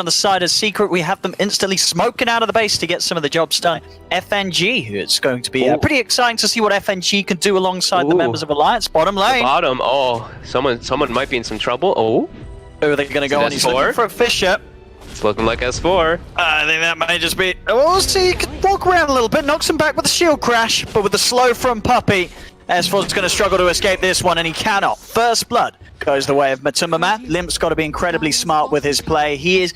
on the side of Secret. We have them instantly smoking out of the base to get some of the jobs done. FNG, it's going to be pretty exciting to see what FNG can do alongside the members of Alliance. Bottom lane. Bottom, someone might be in some trouble. Who are they going to go on? He's looking for a Fisher. It's looking like S4. I think that may just be... We'll see, he can walk around a little bit, knocks him back with a shield crash, but with the slow from Puppey, S4's going to struggle to escape this one, and he cannot. First blood goes the way of Matumbaman. Limp's got to be incredibly smart with his play. His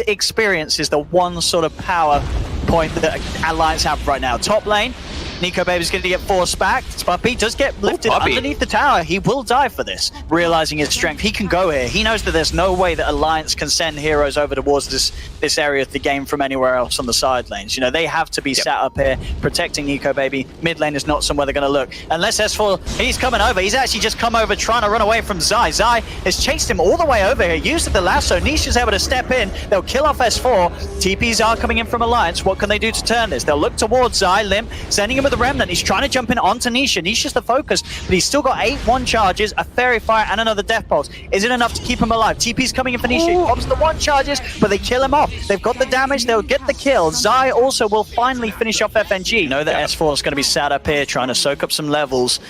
experience is the one sort of power point that Alliance have right now. Top lane, Nico Baby's going to get forced back. Puppey does get lifted underneath the tower. He will die for this. Realizing his strength, he can go here. He knows that there's no way that Alliance can send heroes over towards this area of the game from anywhere else on the side lanes. You know, they have to be sat up here protecting Nico Baby. Mid lane is not somewhere they're going to look. Unless S4, he's coming over. He's actually just come over trying to run away from Zai. Zai has chased him all the way over here. Used the lasso. Niche is able to step in. They'll kill off S4. TPs are coming in from Alliance. What can they do to turn this? They'll look towards Zai. Limp, sending him with the Remnant. He's trying to jump in onto Nisha. Nisha's the focus, but he's still got 8 1 charges, a Fairy Fire, and another Death Pulse. Is it enough to keep him alive? TP's coming in for Nisha. He pops the 1 charges, but they kill him off. They've got the damage. They'll get the kill. Zai also will finally finish off FNG. Know that S4 is going to be sat up here trying to soak up some levels.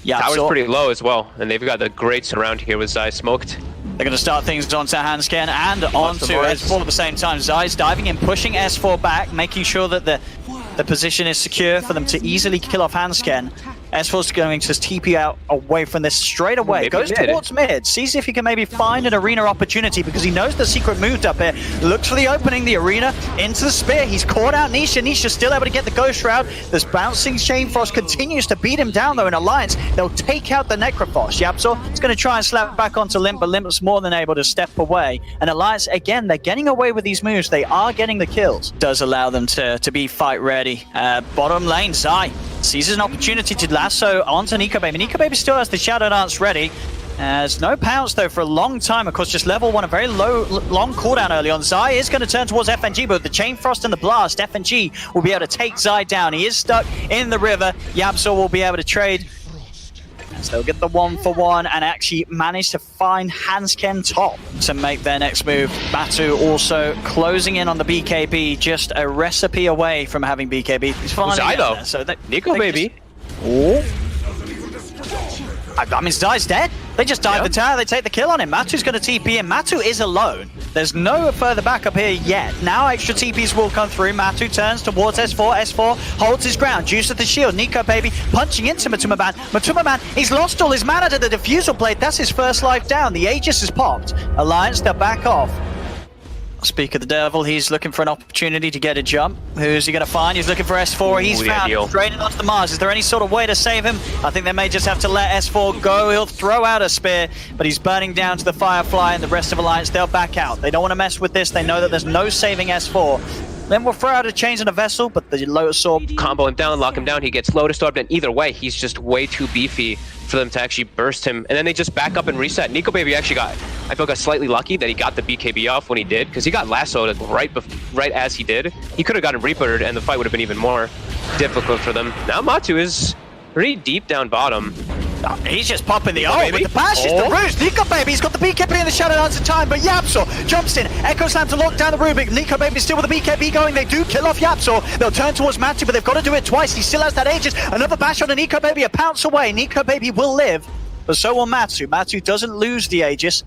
Yeah, tower's pretty low as well, and they've got the great surround here with Zai smoked. They're going to start things onto Hansken and onto S4 at the same time. Zai's diving in, pushing S4 back, making sure that the position is secure for them to easily kill off Hansken. S4's going to TP out away from this straight away. Maybe goes towards mid, sees if he can maybe find an arena opportunity because he knows the Secret moved up here. Looks for the opening, the arena, into the spear. He's caught out Nisha. Nisha's still able to get the Ghost Shroud. This bouncing Chain Frost continues to beat him down though in Alliance. They'll take out the Necrophos. Yapzor is going to try and slap back onto Limp, but Limp's more than able to step away. And Alliance, again, they're getting away with these moves. They are getting the kills. Does allow them to be fight ready. Bottom lane, Zai seizes an opportunity to lasso onto Nico Baby. Nico Baby still has the Shadow Dance ready. There's no pounce though for a long time. Of course, just level 1, a very long cooldown early on. Zai is going to turn towards FNG, but with the Chain Frost and the Blast, FNG will be able to take Zai down. He is stuck in the river. Yapzor will be able to trade. So they'll get the 1-for-1 and actually manage to find Hansken top to make their next move. Batu also closing in on the BKB, just a recipe away from having BKB. He's finally Zai though. So Nico Baby. I mean, Zai's dead. They just dive the tower, they take the kill on him. Matu's going to TP in. Matu is alone. There's no further backup here yet. Now extra TPs will come through. Matu turns towards S4. S4 holds his ground. Juice at the shield. Nico Baby punching into Matumbaman. Matumbaman, he's lost all his mana to the Diffusal Blade. That's his first life down. The Aegis is popped. Alliance, they're back off. Speak of the devil, he's looking for an opportunity to get a jump. Who's he going to find? He's looking for S4. He's found him, draining onto the Mars. Is there any sort of way to save him? I think they may just have to let S4 go. He'll throw out a spear, but he's burning down to the Firefly, and the rest of Alliance, they'll back out. They don't want to mess with this. They know that there's no saving S4. Then we'll throw out a Chains and a Vessel, but the Lotus Orb... Combo him down, lock him down, he gets Lotus Orbed, and either way, he's just way too beefy for them to actually burst him. And then they just back up and reset. Nico Baby actually I got slightly lucky that he got the BKB off when he did, because he got lassoed right as he did. He could have gotten Reapered, and the fight would have been even more difficult for them. Now Matu is pretty deep down bottom. He's just popping the ult with the bashes, the roost. Nico Baby's got the BKB and the Shadow Dance in time, but Yapzor jumps in. Echo Slam to lock down the Rubik. Nico Baby's still with the BKB going. They do kill off Yapzor. They'll turn towards Matu, but they've got to do it twice. He still has that Aegis. Another bash on a Nico Baby, a pounce away. Nico Baby will live, but so will Matu. Matu doesn't lose the Aegis.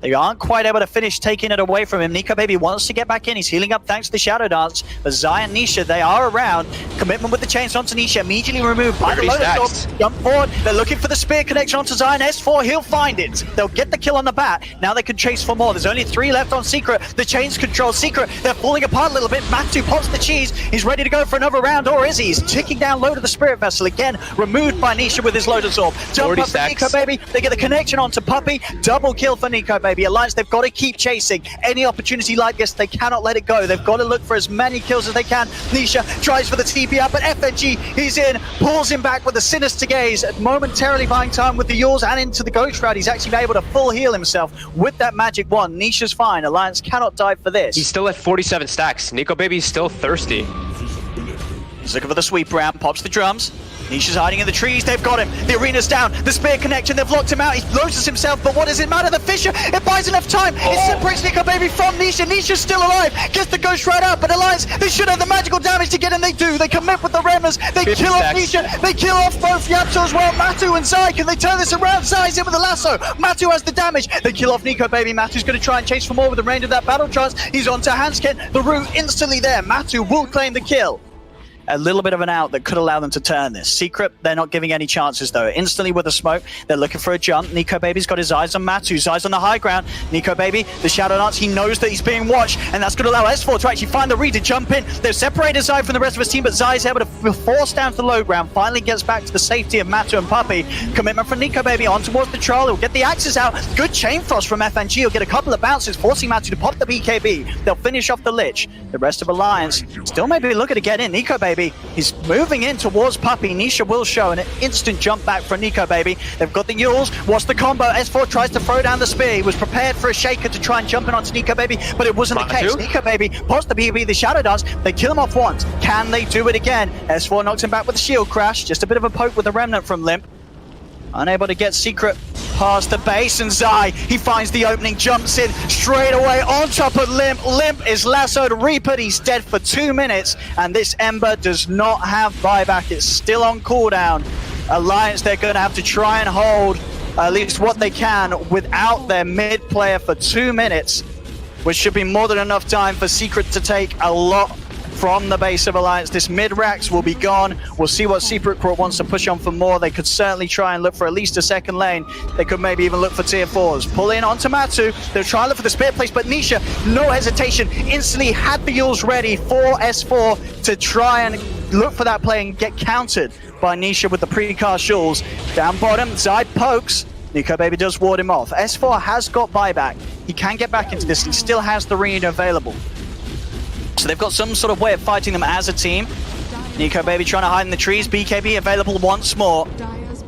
They aren't quite able to finish taking it away from him. Nico Baby wants to get back in. He's healing up thanks to the Shadow Dance. But Zai and Nisha, they are around. Commitment with the chains onto Nisha, immediately removed by the Lotus Orb. Jump forward. They're looking for the spear connection onto Zai and S4. He'll find it. They'll get the kill on the bat. Now they can chase for more. There's only 3 left on Secret. The chains control Secret. They're falling apart a little bit. Matu pops the cheese. He's ready to go for another round, or is he? He's ticking down low to the Spirit Vessel. Again, removed by Nisha with his Lotus Orb. Jump up for Nico Baby. They get the connection onto Puppey. Double kill for Nico Baby. Alliance, they've got to keep chasing. Any opportunity like this, they cannot let it go. They've got to look for as many kills as they can. Nisha tries for the TP out, but FNG, he's in, pulls him back with a sinister gaze, momentarily buying time with the Yaws and into the Ghost Shroud. He's actually able to full heal himself with that magic wand. Nisha's fine. Alliance cannot die for this. He's still at 47 stacks. Nico Baby's still thirsty. He's looking for the sweep round, pops the drums. Nisha's hiding in the trees, they've got him. The arena's down, the spear connection, they've locked him out. He loses himself, but what does it matter? The Fisher, it buys enough time. It separates Nico Baby from Nisha. Nisha's still alive, gets the ghost right out, but Alliance, they should have the magical damage to get in. They do, they commit with the Remmers. They kill off Nisha, they kill off both Yapso as well. Matu and Zai, can they turn this around? Zai's in with the lasso. Matu has the damage. They kill off Nico Baby. Matu's going to try and chase for more with the range of that battle trance. He's onto Hansken. The root instantly there. Matu will claim the kill. A little bit of an out that could allow them to turn this. Secret, they're not giving any chances though. Instantly with the smoke, they're looking for a jump. Nico Baby's got his eyes on Matu. Zai's on the high ground. Nico Baby, the Shadow Dance, he knows that he's being watched, and that's going to allow S4 to actually find the read to jump in. They've separated Zai from the rest of his team, but Zai's able to force down to the low ground, finally gets back to the safety of Matu and Puppy. Commitment from Nico Baby on towards the trial. He'll get the axes out. Good chain frost from FNG. He'll get a couple of bounces, forcing Matu to pop the BKB. They'll finish off the Lich. The rest of Alliance still maybe looking to get in. Nico Baby, he's moving in towards Puppy. Nisha will show an instant jump back from Nico Baby. They've got the Yules. What's the combo? S4 tries to throw down the spear. He was prepared for a shaker to try and jump in onto Nico Baby, but it wasn't the case. Nico Baby pops the BB, the Shadow Dance. They kill him off once. Can they do it again? S4 knocks him back with the shield crash. Just a bit of a poke with the remnant from Limp. Unable to get Secret past the base, and Zai, he finds the opening, jumps in straight away on top of Limp. Limp is lassoed, Reaper, he's dead for 2 minutes, and this Ember does not have buyback. It's still on cooldown. Alliance, they're going to have to try and hold at least what they can without their mid player for 2 minutes, which should be more than enough time for Secret to take a lot from the base of Alliance. This mid-Rax will be gone. We'll see what Secret Court wants to push on for more. They could certainly try and look for at least a second lane. They could maybe even look for tier 4s. Pull in onto Matu. They'll try and look for the spear place, but Nisha, no hesitation, instantly had the Yules ready for S4 to try and look for that play and get countered by Nisha with the pre-cast Yules. Down bottom, Zai pokes. Nico Baby does ward him off. S4 has got buyback. He can get back into this. He still has the read available. So they've got some sort of way of fighting them as a team. Nico Baby trying to hide in the trees. BKB available once more.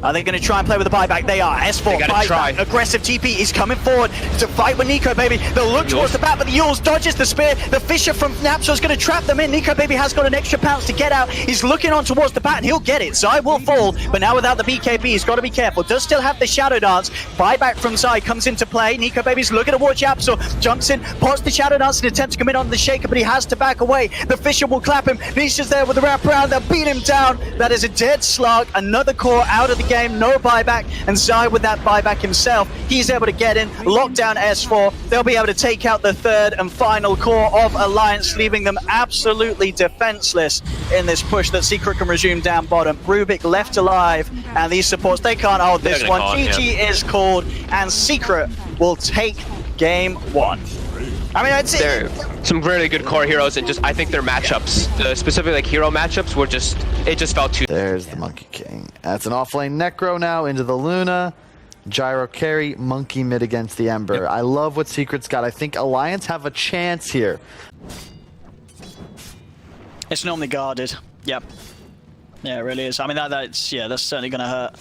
Are they going to try and play with the buyback? They are. S4 buyback. Aggressive TP is coming forward to fight with Nico Baby. They'll look towards the back, but the Yules dodges the spear. The Fisher from Napso is going to trap them in. Nico Baby has got an extra pounce to get out. He's looking on towards the bat, and he'll get it. Zai will fall, but now without the BKB, he's got to be careful. Does still have the Shadow Dance. Buyback from Zai comes into play. Nico Baby's looking towards Yapso. Jumps in, pots the Shadow Dance in an attempt to commit on the Shaker, but he has to back away. The Fisher will clap him. Nisha's there with the wrap around. They'll beat him down. That is a dead slug. Another core out of the game. No buyback. And Zai with that buyback himself, he's able to get in, lock down S4. They'll be able to take out the third and final core of Alliance, leaving them absolutely defenseless in this push that Secret can resume down bottom. Rubik left alive, and these supports, they can't hold this one. GG is called, and Secret will take game 1. I mean, I'd say they're some really good core heroes, and just I think their matchups, specifically like hero matchups, were just felt too. There's the Monkey King. That's an offlane Necro now into the Luna. Gyro carry, Monkey mid against the Ember. Yep. I love what Secret's got. I think Alliance have a chance here. It's normally guarded. Yep. Yeah, it really is. I mean, that's certainly going to hurt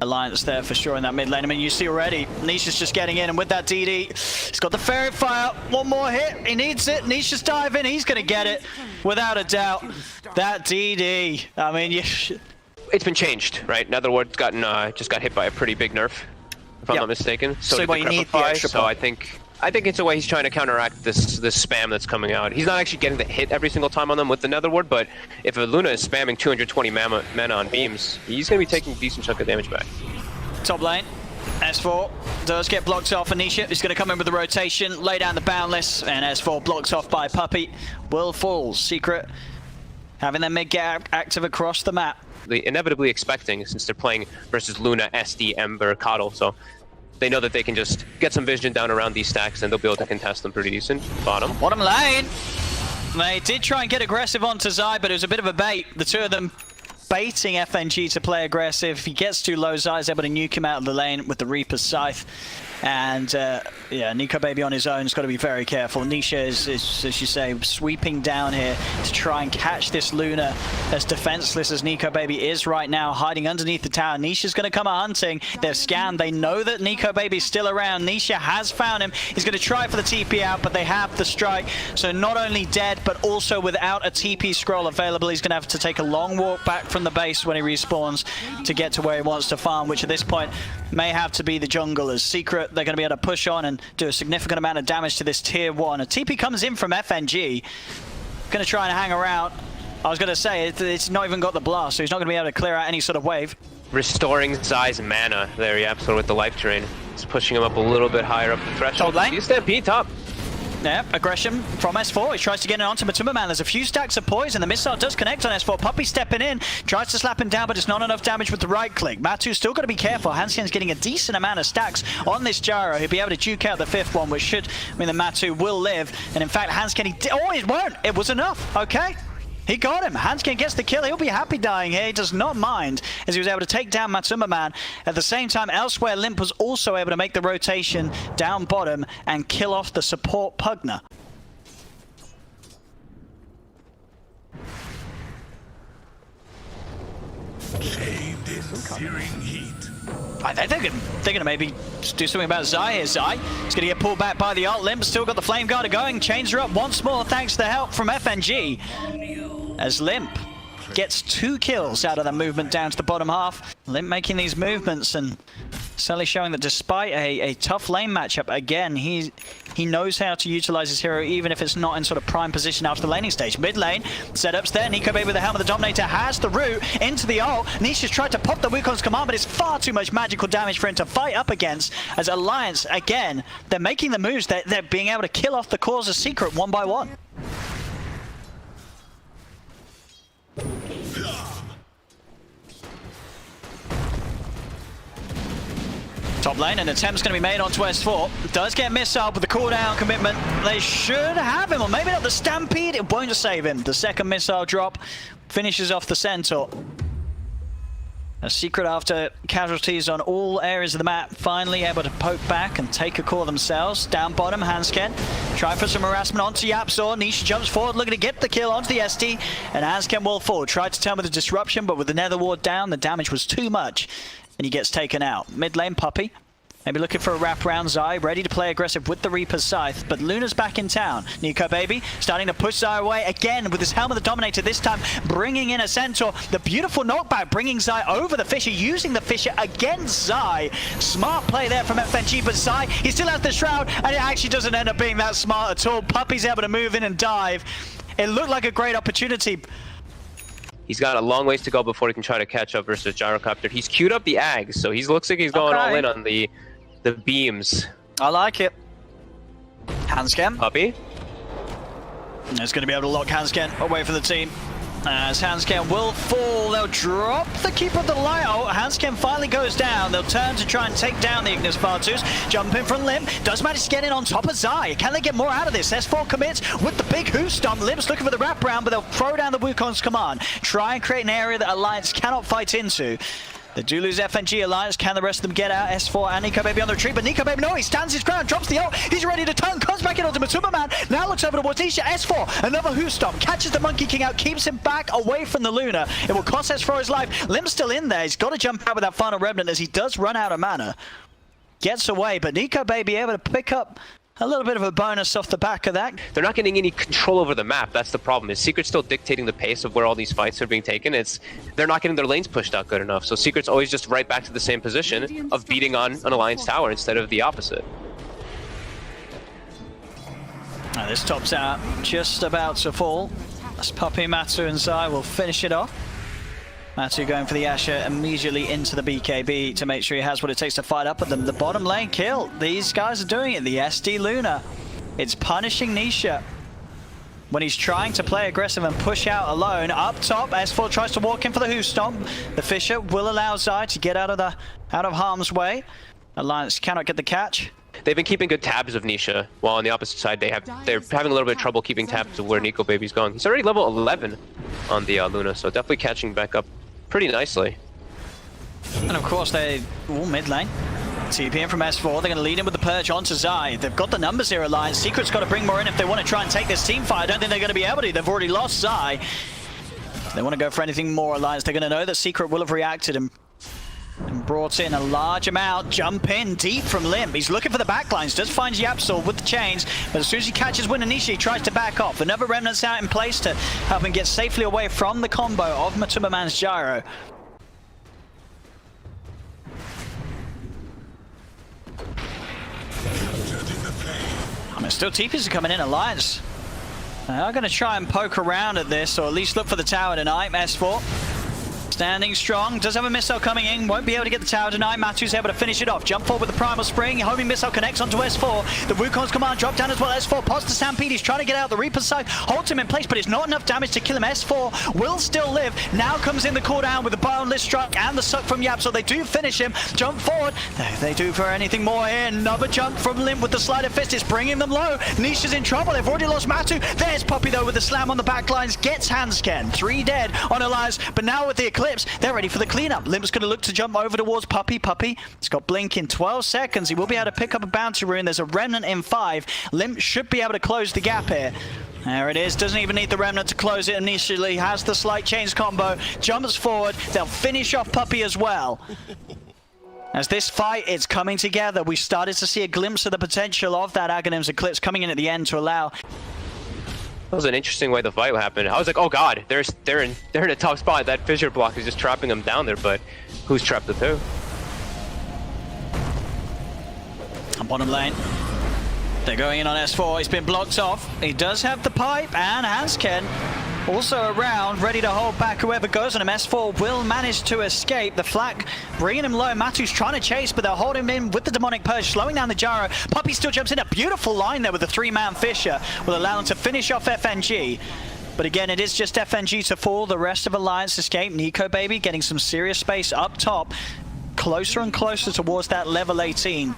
Alliance there for sure in that mid lane. I mean, you see already, Nisha's just getting in, and with that DD, he's got the Ferret Fire. One more hit, he needs it. Nisha's diving, he's going to get it without a doubt. That DD, I mean, it's been changed, right? Now the ward's gotten just got hit by a pretty big nerf, if I'm not mistaken. So you need the extra so I think it's a way he's trying to counteract this spam that's coming out. He's not actually getting the hit every single time on them with the Nether Ward, but if a Luna is spamming 220 mana on beams, he's going to be taking a decent chunk of damage back. Top lane, S4 does get blocked off. Anisha is going to come in with the rotation, lay down the Boundless, and S4 blocks off by Puppy. Will falls. Secret having their mid get active across the map. They inevitably expecting, since they're playing versus Luna, SD, Ember, Coddle, so they know that they can just get some vision down around these stacks and they'll be able to contest them pretty decent. Bottom lane. They did try and get aggressive onto Zai, but it was a bit of a bait. The two of them baiting FNG to play aggressive. If he gets too low, Zai's able to nuke him out of the lane with the Reaper's Scythe. And Yeah, Nico Baby on his own has got to be very careful. Nisha is, as you say, sweeping down here to try and catch this Luna as defenseless as Nico Baby is right now, hiding underneath the tower. Nisha's going to come hunting. They've scanned. They know that Nico Baby's still around. Nisha has found him. He's going to try for the TP out, but they have the strike. So not only dead, but also without a TP scroll available. He's going to have to take a long walk back from the base when he respawns to get to where he wants to farm, which at this point may have to be the jungle. As Secret, they're going to be able to push on and do a significant amount of damage to this tier 1. A TP comes in from FNG. Going to try and hang around. I was going to say, it's not even got the blast, so he's not going to be able to clear out any sort of wave. Restoring Zai's mana there, yeah, so with the life drain. It's pushing him up a little bit higher up the threshold. Top lane. He's Stampede top. Yeah, aggression from S4. He tries to get it onto Matuma Man. There's a few stacks of poison. The missile does connect on S4. Puppy stepping in, tries to slap him down, but it's not enough damage with the right click. Matu's still got to be careful. Hansken's getting a decent amount of stacks on this gyro. He'll be able to duke out the 5th one, which should mean that Matu will live. And in fact, Hansken, oh, it won't. It was enough. Okay. He got him. Hansken gets the kill. He'll be happy dying here. He does not mind, as he was able to take down Matsuma Man. At the same time, elsewhere, Limp was also able to make the rotation down bottom and kill off the support Pugner. Shaved in searing heat. I think they're gonna maybe do something about Zai here. Zai is gonna get pulled back by the ult. Limp still got the Flame Guarder going. Chains are up once more thanks to the help from FNG. As Limp gets 2 kills out of that movement down to the bottom half. Limp making these movements and certainly showing that despite a tough lane matchup, again, he knows how to utilize his hero even if it's not in sort of prime position after the laning stage. Mid lane, setups there. Nico Baby with the Helm of the Dominator has the root into the ult. Nisha's tried to pop the Wukong's command, but it's far too much magical damage for him to fight up against. As Alliance, again, they're making the moves. They're being able to kill off the cause of Secret one by one. Top lane, an attempt's going to be made onto S4. Does get missile with the cooldown commitment. They should have him, or maybe not the Stampede. It won't just save him. The second missile drop finishes off the Centaur. A Secret, after casualties on all areas of the map, finally able to poke back and take a core themselves. Down bottom, Hansken try for some harassment onto Yapzor. Nisha jumps forward, looking to get the kill onto the SD, and Hansken will fall. Tried to turn with the disruption, but with the Nether Ward down, the damage was too much, and he gets taken out. Mid lane, Puppy. Maybe looking for a wraparound. Zai ready to play aggressive with the Reaper's Scythe, but Luna's back in town. Nico Baby starting to push Zai away again with his Helm of the Dominator, this time bringing in a Centaur. The beautiful knockback bringing Zai over the Fisher, using the Fisher against Zai. Smart play there from FNG, but Zai, he still has the Shroud, and it actually doesn't end up being that smart at all. Puppy's able to move in and dive. It looked like a great opportunity. He's got a long ways to go before he can try to catch up versus Gyrocopter. He's queued up the Ags, so he looks like he's going all in on the beams. I like it. Hansken. Puppy. It's going to be able to lock Hansken away from the team. As Hansken will fall, they'll drop the Keeper of the Light. Oh, Hansken finally goes down. They'll turn to try and take down the Ignis Vartus. Jumping from Limp. Does manage to get in on top of Zai. Can they get more out of this? S4 commits with the big Who Stomp. Limp's looking for the wraparound, but they'll throw down the Wukong's command. Try and create an area that Alliance cannot fight into. They do lose FNG. Alliance. Can the rest of them get out? S4 and Nico Baby on the retreat, but Nico Baby, no, he stands his ground, drops the ult. He's ready to turn, comes back in onto Matsuma Man. Now looks over towards Nisha. S4, another Who Stomp, catches the Monkey King out, keeps him back away from the Luna. It will cost S4 his life. Limp's still in there. He's got to jump out with that final Remnant as he does run out of mana. Gets away, but Nico Baby able to pick up a little bit of a bonus off the back of that. They're not getting any control over the map. That's the problem. Is Secret's still dictating the pace of where all these fights are being taken. They're not getting their lanes pushed out good enough. So Secret's always just right back to the same position of beating on an Alliance tower instead of the opposite. Now this tops out just about to fall. As Puppy, Matu and Zai will finish it off. Matu going for the Asher immediately into the BKB to make sure he has what it takes to fight up with them. The bottom lane kill. These guys are doing it. The SD Luna. It's punishing Nisha when he's trying to play aggressive and push out alone. Up top, S4 tries to walk in for the Who Stomp. The Fisher will allow Zai to get out of harm's way. Alliance cannot get the catch. They've been keeping good tabs of Nisha, while on the opposite side they're having a little bit of trouble keeping tabs of where Nico Baby's going. He's already level 11 on the Luna, so definitely catching back up pretty nicely. And of course they all mid lane. TP in from S4, they're going to lead in with the Purge onto Zai. They've got the numbers here, Alliance. Secret's got to bring more in if they want to try and take this team fight. I don't think they're going to be able to. They've already lost Zai. If they want to go for anything more, Alliance, they're going to know that Secret will have reacted and brought in a large amount. Jump in deep from Limp. He's looking for the backlines. Does find Yapsol with the chains, but as soon as he catches Win Anishi, he tries to back off. Another Remnant's out in place to help him get safely away from the combo of Matuma-man's gyro. I mean, still TPs are coming in. Alliance, they are going to try and poke around at this, or at least look for the tower tonight. S4 standing strong, does have a missile coming in, won't be able to get the tower tonight. Matu's able to finish it off. Jump forward with the Primal Spring, homing missile connects onto S4. The Wukong's command drop down as well. S4 pops the Stampede, he's trying to get out. The Reaper's side holds him in place, but it's not enough damage to kill him. S4 will still live. Now comes in the cooldown with the Boundless Strike and the suck from Yap, so they do finish him. Jump forward, they do for anything more here. Another jump from Limp with the Slider Fist, it's bringing them low. Nisha's in trouble, they've already lost Matu. There's Puppy though with the slam on the backlines, gets Hansken. 3 dead on Elias, but now with the Eclipse, they're ready for the cleanup. Limp's going to look to jump over towards Puppy. Puppy, he's got Blink in 12 seconds. He will be able to pick up a bounty rune. There's a Remnant in 5. Limp should be able to close the gap here. There it is. Doesn't even need the Remnant to close it initially. Has the slight chains combo. Jumps forward. They'll finish off Puppy as well. As this fight is coming together, we started to see a glimpse of the potential of that Aghanim's Eclipse coming in at the end to allow. That was an interesting way the fight happened. I was like, oh god, they're in a tough spot. That fissure block is just trapping them down there, but who's trapped the two? Bottom lane. They're going in on S4. He's been blocked off. He does have the pipe, and Hansken also around, ready to hold back whoever goes on him. S4 will manage to escape. The flak bringing him low. Matu's trying to chase, but they'll hold him in with the Demonic Purge, slowing down the gyro. Puppy still jumps in. A beautiful line there with the 3-man Fissure. Will allow them to finish off FNG. But again, it is just FNG to fall. The rest of Alliance escape. Nico Baby getting some serious space up top. Closer and closer towards that level 18.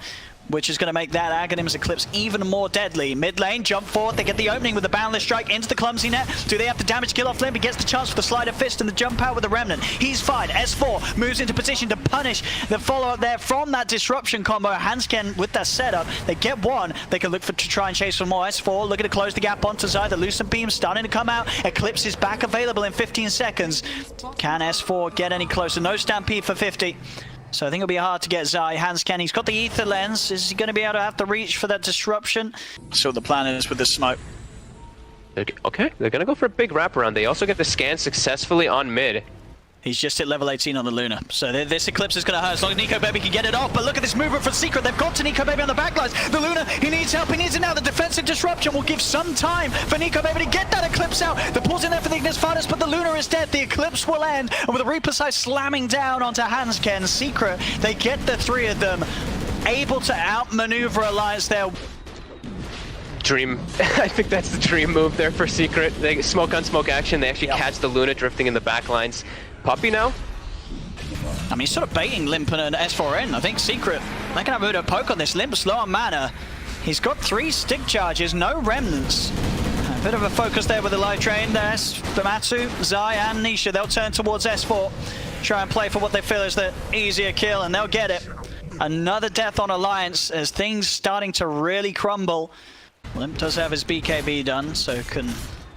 Which is going to make that Aghanim's Eclipse even more deadly. Mid lane, jump forward, they get the opening with the Boundless Strike into the Clumsy Net. Do they have to damage kill off Limp? He gets the chance for the Slider Fist and the jump out with the Remnant. He's fine. S4 moves into position to punish the follow-up there from that disruption combo. Hansken with that setup, they get one. They can look to try and chase for more. S4 looking to close the gap onto Zai. The Lucent Beam starting to come out. Eclipse is back available in 15 seconds. Can S4 get any closer? No Stampede for 50. So I think it'll be hard to get Zai. Hansken, he's got the Ether Lens. Is he going to be able to have the reach for that disruption? See what the plan is with the smoke. Okay, they're going to go for a big wraparound. They also get the scan successfully on mid. He's just at level 18 on the Luna. So this Eclipse is going to hurt as long as Nico Baby can get it off. But look at this movement from Secret. They've got to Nico Baby on the backlines. The Luna, he needs help. He needs it now. The defensive disruption will give some time for Nico Baby to get that Eclipse out. The pulls in there for the Ignis Furnace, but the Luna is dead. The Eclipse will end. And with the Reaper Size slamming down onto Hansken, Secret, they get the 3 of them. Able to outmaneuver Alliance there. Dream. I think that's the dream move there for Secret. They smoke on smoke action. They actually catch the Luna drifting in the backlines. Puppy now? I mean, he's sort of baiting Limp and an S4N. I think Secret, they can have a bit of a poke on this. Limp's low on mana. He's got 3 stick charges, no remnants. A bit of a focus there with the live train. There's Famatsu, Zai, and Nisha. They'll turn towards S4. Try and play for what they feel is the easier kill, and they'll get it. Another death on Alliance as things starting to really crumble. Limp does have his BKB done, so can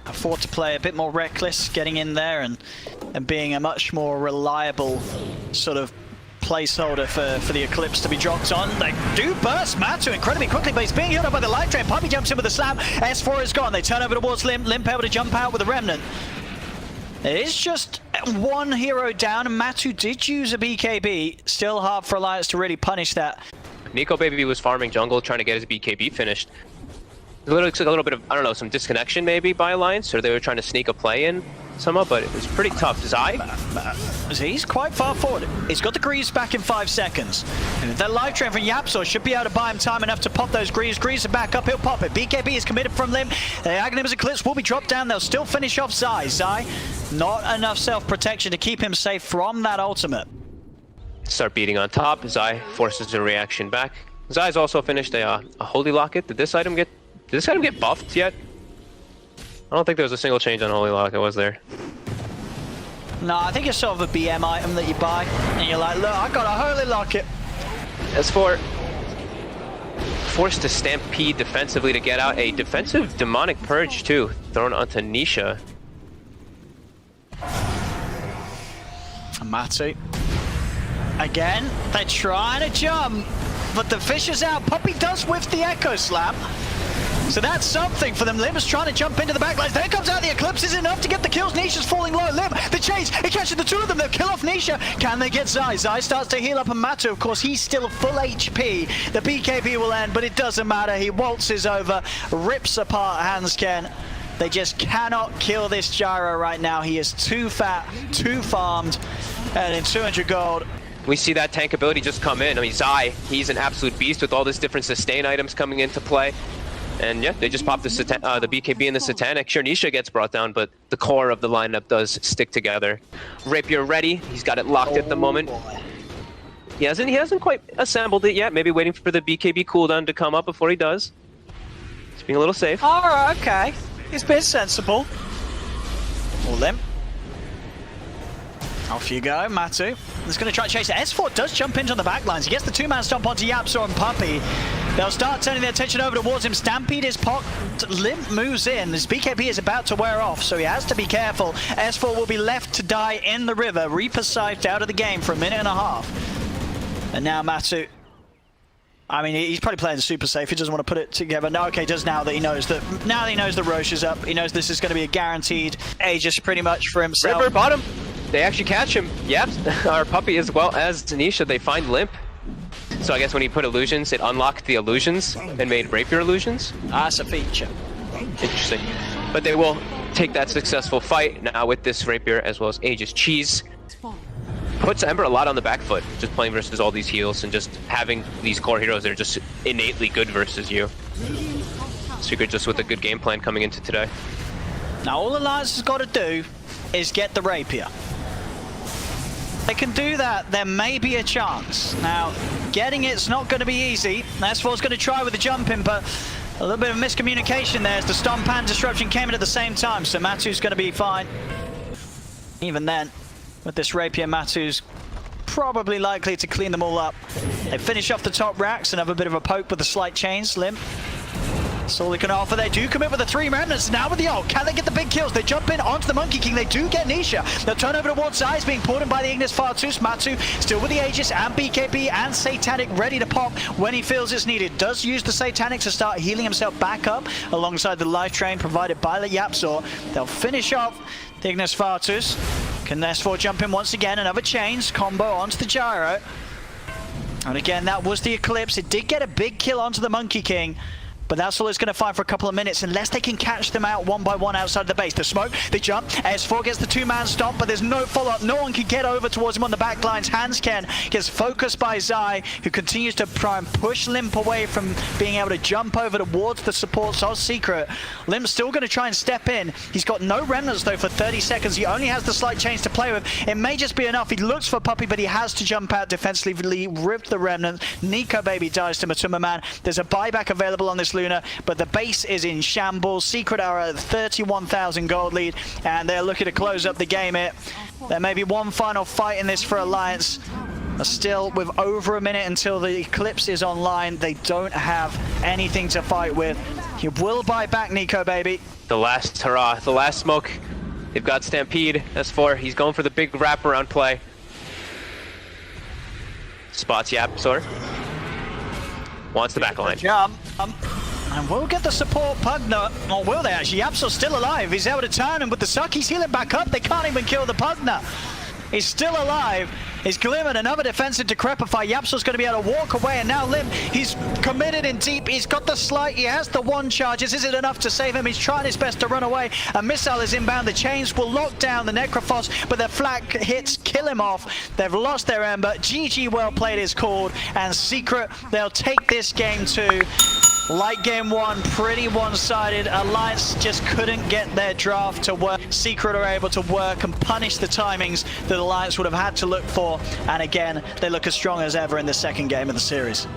afford to play a bit more reckless, getting in there and being a much more reliable sort of placeholder for the Eclipse to be dropped on. They do burst Matu incredibly quickly, but he's being healed up by the light train. Puppy jumps in with a slam. S4 is gone. They turn over towards Limp. Limp able to jump out with a Remnant. It is just 1 hero down, and Matu did use a BKB. Still hard for Alliance to really punish that. Nico Baby was farming jungle, trying to get his BKB finished. It looks like a little bit of, I don't know, some disconnection maybe by Alliance, or they were trying to sneak a play in somehow, but it was pretty tough. Zai? He's quite far forward. He's got the Greaves back in 5 seconds. And that live train from Yapsor should be able to buy him time enough to pop those Greaves. Greaves are back up, he'll pop it. BKB is committed from Limp. The Aghanim's Eclipse will be dropped down. They'll still finish off Zai. Zai, not enough self-protection to keep him safe from that ultimate. Start beating on top. Zai forces a reaction back. Zai's also finished a Holy Locket. Did this item get buffed yet? I don't think there was a single change on Holy Locket, was there? No, I think it's sort of a BM item that you buy, and you're like, look, I got a Holy Locket. As for forced to stampede defensively to get out a defensive demonic purge too, thrown onto Nisha. Matu. Again, they're trying to jump, but the fish is out. Puppey does whiff the Echo Slam. So that's something for them. Lim's trying to jump into the backlines. There comes out the Eclipse. Is enough to get the kills. Nisha's falling low. Lim, the chase. It catches the two of them. They'll kill off Nisha. Can they get Zai? Zai starts to heal up, and Matu, of course, he's still full HP. The BKB will end, but it doesn't matter. He waltzes over, rips apart Hansken. They just cannot kill this Gyro right now. He is too fat, too farmed, and in 200 gold. We see that tank ability just come in. I mean, Zai, he's an absolute beast with all these different sustain items coming into play. And yeah, they just pop the BKB and the Satanic. Sure, Nisha gets brought down, but the core of the lineup does stick together. Rapier ready. He's got it locked at the moment. Boy. He hasn't quite assembled it yet. Maybe waiting for the BKB cooldown to come up before he does. He's being a little safe. All right, okay. He's been sensible. Lim. Off you go, Matu. He's going to try to chase it. S4 does jump into the backlines. He gets the two-man stomp onto Yapzor and Puppey. They'll start turning their attention over towards him. Stampede is popped. Limp moves in. His BKB is about to wear off, so he has to be careful. S4 will be left to die in the river. Reaper Scythed out of the game for a minute and a half. And now Matu. I mean, he's probably playing super safe. He doesn't want to put it together. No, okay, does now that he knows that. Now that he knows the Roche is up, he knows this is going to be a guaranteed Aegis pretty much for himself. River bottom. They actually catch him. Yep, our Puppey as well as Tanisha, they find Limp. So I guess when he put illusions, it unlocked the illusions and made Rapier illusions. That's a feature. Interesting. But they will take that successful fight now with this Rapier as well as Aegis Cheese. Puts Ember a lot on the back foot, just playing versus all these heals and just having these core heroes that are just innately good versus you. Secret just with a good game plan coming into today. Now all Alliance has got to do is get the Rapier. They can do that, there may be a chance. Now, getting it's not going to be easy. S4's going to try with the jumping, but a little bit of miscommunication there as the Stomp and Disruption came in at the same time, so Matu's going to be fine. Even then, with this Rapier, Matu's probably likely to clean them all up. They finish off the top racks and have a bit of a poke with the slight chains. Limp. That's all they can offer. They do commit with the 3 remnants. Now with the ult. Can they get the big kills? They jump in onto the Monkey King. They do get Nisha. They'll turn over towards Zai, being pulled in by the Ignis Fartus. Matu still with the Aegis and BKB and Satanic ready to pop when he feels it's needed. Does use the Satanic to start healing himself back up alongside the life train provided by the Yapzor. They'll finish off the Ignis Fartus. Can S4 jump in once again? Another chains combo onto the Gyro. And again, that was the Eclipse. It did get a big kill onto the Monkey King. But that's all it's going to fight for a couple of minutes unless they can catch them out one by one outside the base. The smoke, they jump. S4 gets the 2-man stomp, but there's no follow-up. No one can get over towards him on the back lines. Hansken gets focused by Zai, who continues to try and push Limp away from being able to jump over towards the supports of Secret. Limp's still going to try and step in. He's got no remnants, though, for 30 seconds. He only has the slight chains to play with. It may just be enough. He looks for Puppey, but he has to jump out defensively, rip the remnant. Nico Baby dies to Matuma Man. There's a buyback available on this Luna, but the base is in shambles. Secret are at 31,000 gold lead, and they're looking to close up the game. There may be one final fight in this for Alliance. But still, with over a minute until the Eclipse is online, they don't have anything to fight with. You will buy back, Nico Baby. The last hurrah, the last smoke. They've got Stampede, S4. He's going for the big wraparound play. Spots Yapzor. Wants the back line. Jump. And we'll get the support Pugna, or will they actually? Yapzor's still alive. He's able to turn him with the suck. He's healing back up. They can't even kill the Pugna. He's still alive. He's glimmered another defensive decrepify. Yapzor's going to be able to walk away, and now Lim, he's committed in deep. He's got the slight, he has the 1 charges. Is it enough to save him? He's trying his best to run away. A missile is inbound. The chains will lock down the Necrophos, but the flak hits kill him off. They've lost their Ember. GG well played is called, and Secret, they'll take this game too. Like game 1, pretty one-sided. Alliance just couldn't get their draft to work. Secret are able to work and punish the timings that Alliance would have had to look for. And again, they look as strong as ever in the second game of the series.